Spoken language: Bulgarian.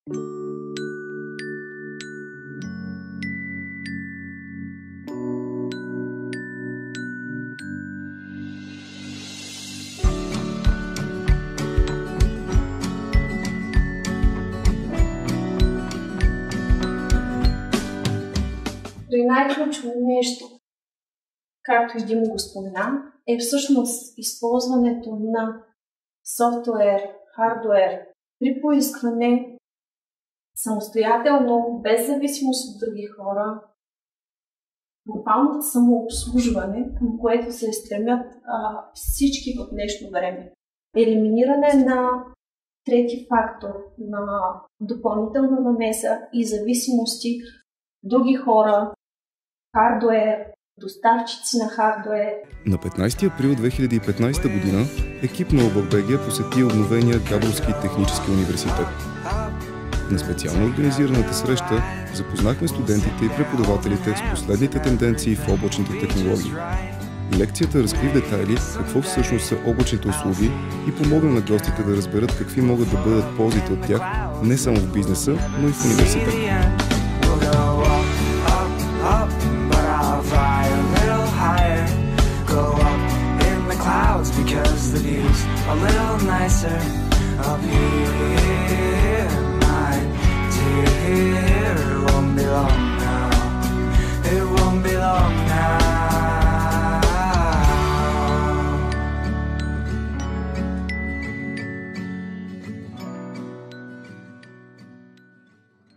И най-ключово нещо, както и Димо го спомена, е всъщност използването на софтуер, хардуер при поискване самостоятелно, без зависимост от други хора, буквалното самообслужване, към което се стремят всички в днешно време. Елиминиране на трети фактор, на допълнителна намеса и зависимости, други хора, хардуер, доставчици на хардуер. На 15 април 2015 година екип на ОББГ посети обновения Габровски технически университет. На специално организираната среща запознахме студентите и преподавателите с последните тенденции в облачните технологии. Лекцията разкри в детайли какво всъщност са облачните услуги и помогна на гостите да разберат какви могат да бъдат ползите от тях не само в бизнеса, но и в университета. Because the view's a little nicer.